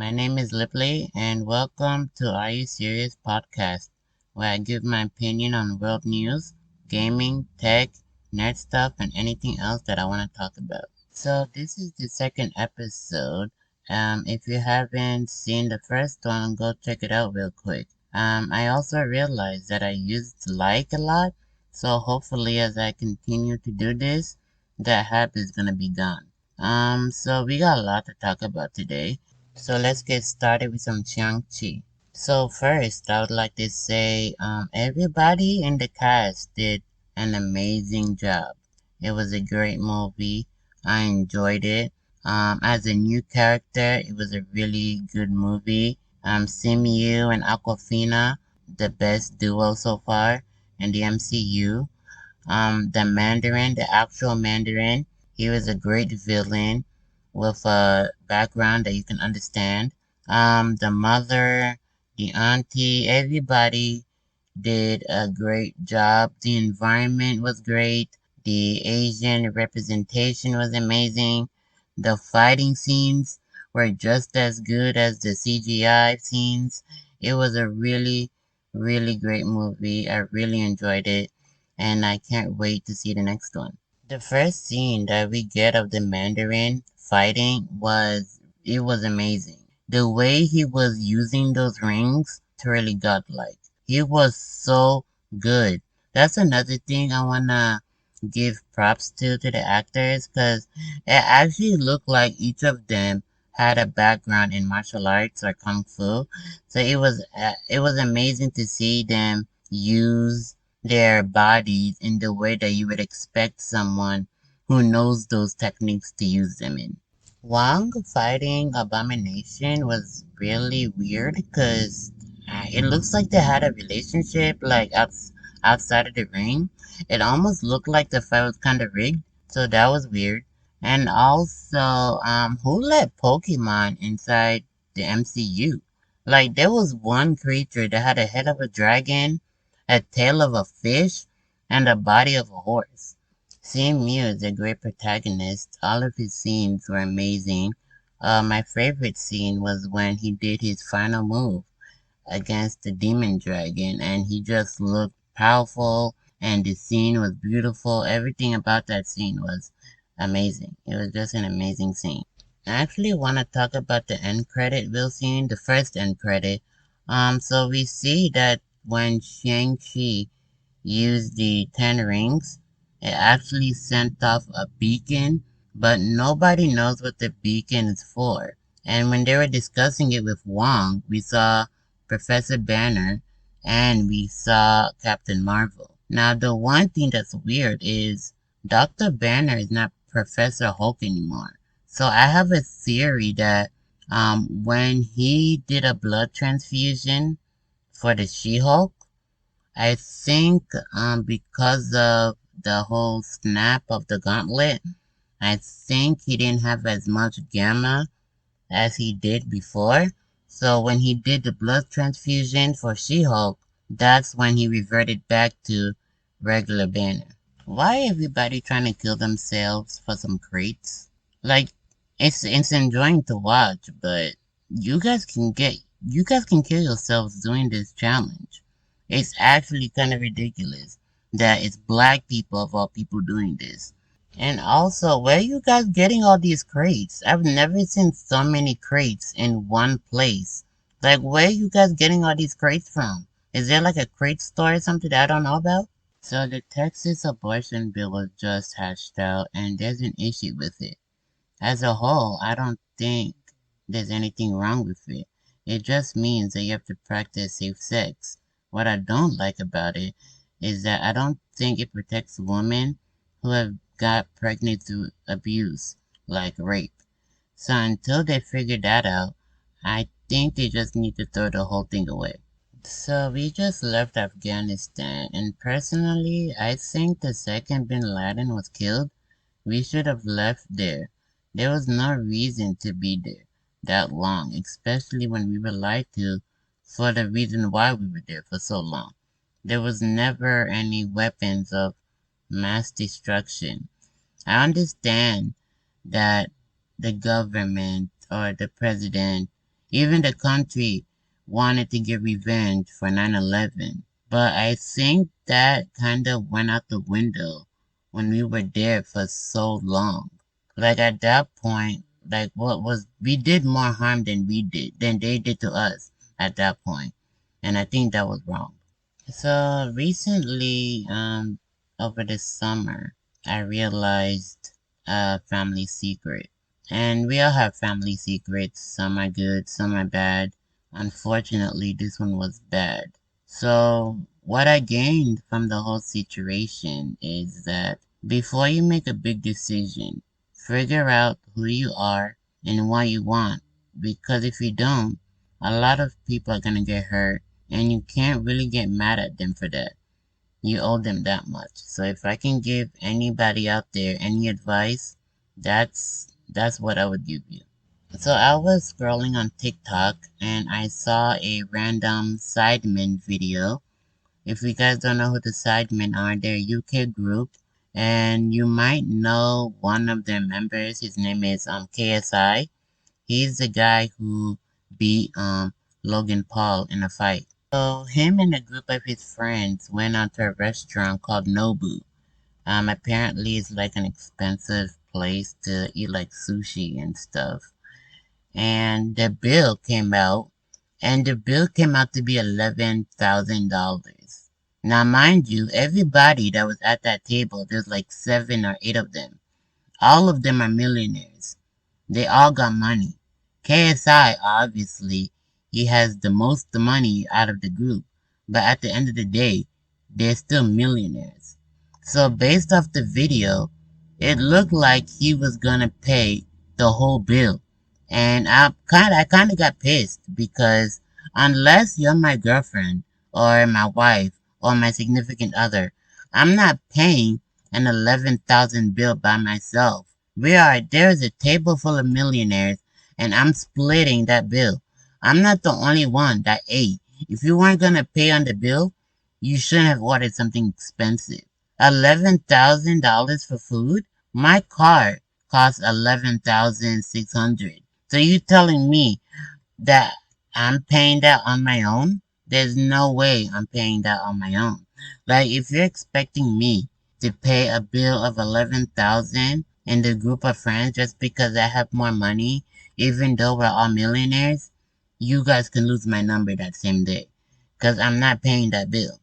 My name is LPTLY, and welcome to Are You Serious podcast, where I give my opinion on world news, gaming, tech, nerd stuff, and anything else that I want to talk about. So this is the second episode. If you haven't seen the first one, go check it out real quick. I also realized that I used like a lot, so hopefully as I continue to do this, that habit is gonna be gone. So we got a lot to talk about today. So let's get started with some Shang-Chi. So first, I would like to say everybody in the cast did an amazing job. It was a great movie. I enjoyed it. As a new character, it was a really good movie. Simu and Aquafina, the best duo so far in the MCU. The Mandarin, the actual Mandarin, he was a great villain with a background that you can understand. The mother, the auntie, everybody did a great job. The environment was great. The Asian representation was amazing. The fighting scenes were just as good as the CGI scenes. It was a really, really great movie. I really enjoyed it, and I can't wait to see the next one. The first scene that we get of the Mandarin fighting was amazing. The way he was using those rings totally godlike. He was so good. That's another thing I wanna give props to the actors because it actually looked like each of them had a background in martial arts or kung fu. So it was amazing to see them use their bodies in the way that you would expect someone who knows those techniques to use them in. Wang fighting Abomination was really weird because it looks like they had a relationship outside of the ring. It almost looked like the fight was kind of rigged, so that was weird. And also, who let Pokemon inside the MCU? Like, there was one creature that had a head of a dragon, a tail of a fish, and a body of a horse. Seeing Mew is a great protagonist. All of his scenes were amazing. My favorite scene was when he did his final move against the demon dragon, and he just looked powerful, and the scene was beautiful. Everything about that scene was amazing. It was just an amazing scene. I actually want to talk about the end credit real scene, the first end credit. So we see that when Shang-Chi used the 10 rings, it actually sent off a beacon, but nobody knows what the beacon is for. And when they were discussing it with Wong, we saw Professor Banner and we saw Captain Marvel. Now, the one thing that's weird is Dr. Banner is not Professor Hulk anymore. So I have a theory that when he did a blood transfusion for the She-Hulk, I think because of the whole snap of the gauntlet, I think he didn't have as much gamma as he did before. So when he did the blood transfusion for She-Hulk, that's when he reverted back to regular Banner. Why everybody trying to kill themselves for some crates? Like, it's enjoying to watch, but you guys can kill yourselves doing this challenge. It's actually kind of ridiculous that it's black people of all people doing this. And also, where are you guys getting all these crates? I've never seen so many crates in one place. Like, where are you guys getting all these crates from? Is there like a crate store or something that I don't know about? So the Texas abortion bill was just hashed out and there's an issue with it. As a whole, I don't think there's anything wrong with it. It just means that you have to practice safe sex. What I don't like about it is that I don't think it protects women who have got pregnant through abuse, like rape. So until they figure that out, I think they just need to throw the whole thing away. So we just left Afghanistan, and personally, I think the second Bin Laden was killed, we should have left there. There was no reason to be there that long, especially when we were lied to for the reason why we were there for so long. There was never any weapons of mass destruction. I understand that the government or the president Even the country wanted to get revenge for 9/11. But I think that kind of went out the window when we were there for so long. Like at that point, like we did more harm than they did to us at that point. And I think that was wrong. So recently, over the summer, I realized a family secret. And we all have family secrets. Some are good, some are bad. Unfortunately, this one was bad. So what I gained from the whole situation is that before you make a big decision, figure out who you are and what you want. Because if you don't, a lot of people are gonna get hurt and you can't really get mad at them for that. You owe them that much. So if I can give anybody out there any advice, that's what I would give you. So I was scrolling on TikTok and I saw a random Sidemen video. If you guys don't know who the Sidemen are, they're a UK group and you might know one of their members. His name is KSI. He's the guy who beat Logan Paul in a fight. So him and a group of his friends went out to a restaurant called Nobu. Apparently it's like an expensive place to eat like sushi and stuff. And the bill came out, and the bill came out to be $11,000. Now, mind you, everybody that was at that table, there's like 7 or 8 of them. All of them are millionaires. They all got money. KSI, obviously, he has the most money out of the group. But at the end of the day, they're still millionaires. So based off the video, it looked like he was gonna pay the whole bill. And I kinda got pissed because unless you're my girlfriend or my wife or my significant other, I'm not paying an 11,000 bill by myself. There's a table full of millionaires and I'm splitting that bill. I'm not the only one that ate. If you weren't gonna pay on the bill, you shouldn't have ordered something expensive. $11,000 for food? My car costs 11,600. So you telling me that I'm paying that on my own? There's no way I'm paying that on my own. Like if you're expecting me to pay a bill of 11,000 in the group of friends just because I have more money, even though we're all millionaires, you guys can lose my number that same day. Cause I'm not paying that bill.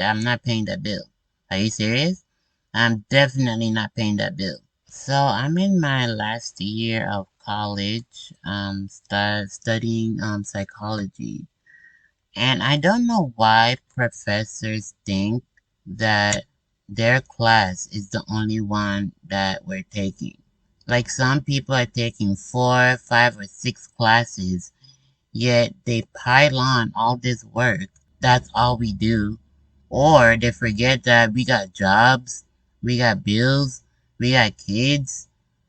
I'm not paying that bill. Are you serious? I'm definitely not paying that bill. So I'm in my last year of college, studying psychology. And I don't know why professors think that their class is the only one that we're taking. Like some people are taking 4, 5, or 6 classes, yet they pile on all this work. That's all we do. Or they forget that we got jobs, we got bills, we got kids.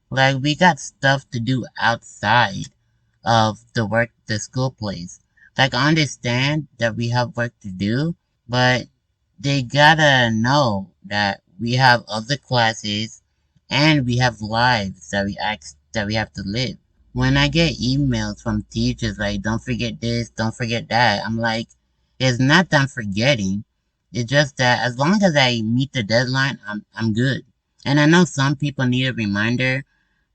Like we got stuff to do outside of the work the school place. Like I understand that we have work to do, but they gotta know that we have other classes and we have lives that we have to live. When I get emails from teachers like don't forget this, don't forget that, I'm like, it's not that I'm forgetting. It's just that as long as I meet the deadline, I'm good. And I know some people need a reminder,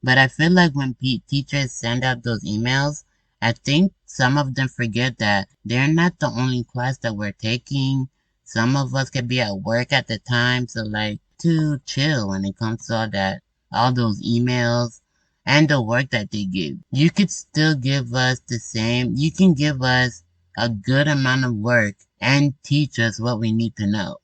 but I feel like when teachers send out those emails, I think some of them forget that they're not the only class that we're taking. Some of us could be at work at the time, so like to chill when it comes to all those emails and the work that they give. You could still give us you can give us a good amount of work and teach us what we need to know.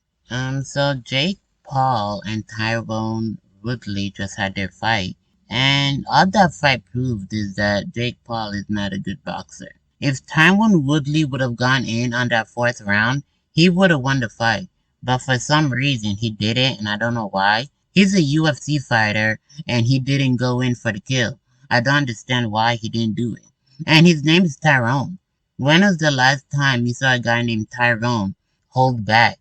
So Jake Paul and Tyrone Woodley just had their fight. And all that fight proved is that Jake Paul is not a good boxer. If Tyron Woodley would have gone in on that 4th round, he would have won the fight. But for some reason, he didn't, and I don't know why. He's a UFC fighter, and he didn't go in for the kill. I don't understand why he didn't do it. And his name is Tyrone. When was the last time you saw a guy named Tyrone hold back?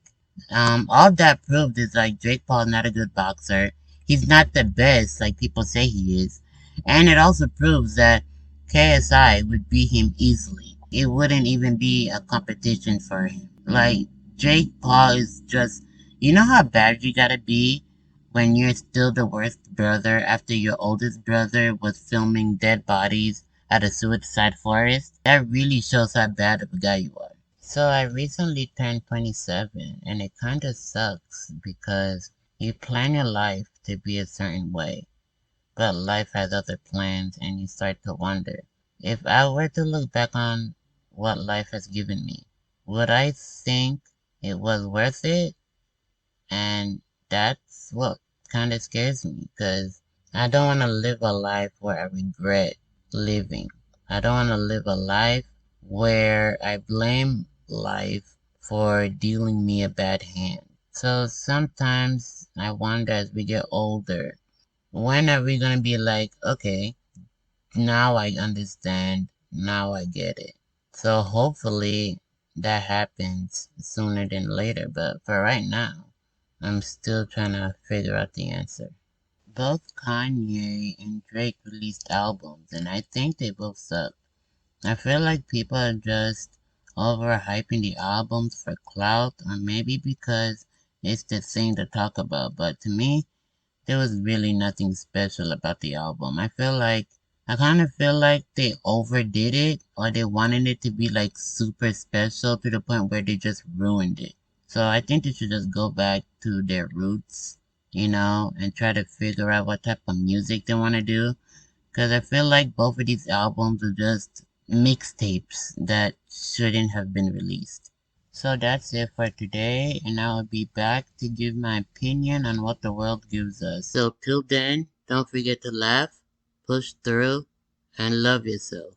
All that proved is like Jake Paul's not a good boxer. He's not the best like people say he is. And it also proves that KSI would beat him easily. It wouldn't even be a competition for him. Like, Jake Paul is just, you know how bad you gotta be when you're still the worst brother after your oldest brother was filming dead bodies at a suicide forest? That really shows how bad of a guy you are. So I recently turned 27 and it kinda sucks because you plan your life to be a certain way, but life has other plans and you start to wonder. If I were to look back on what life has given me, would I think it was worth it? And that's what kind of scares me because I don't want to live a life where I regret living. I don't want to live a life where I blame life for dealing me a bad hand. So sometimes I wonder as we get older, when are we going to be like, okay, now I understand, now I get it. So hopefully that happens sooner than later, but for right now, I'm still trying to figure out the answer. Both Kanye and Drake released albums, and I think they both suck. I feel like people are just overhyping the albums for clout, or maybe because it's the thing to talk about, but to me, there was really nothing special about the album. I kind of feel like they overdid it or they wanted it to be like super special to the point where they just ruined it. So I think they should just go back to their roots, and try to figure out what type of music they want to do. Because I feel like both of these albums are just mixtapes that shouldn't have been released. So that's it for today, and I'll be back to give my opinion on what the world gives us. So till then, don't forget to laugh, push through, and love yourself.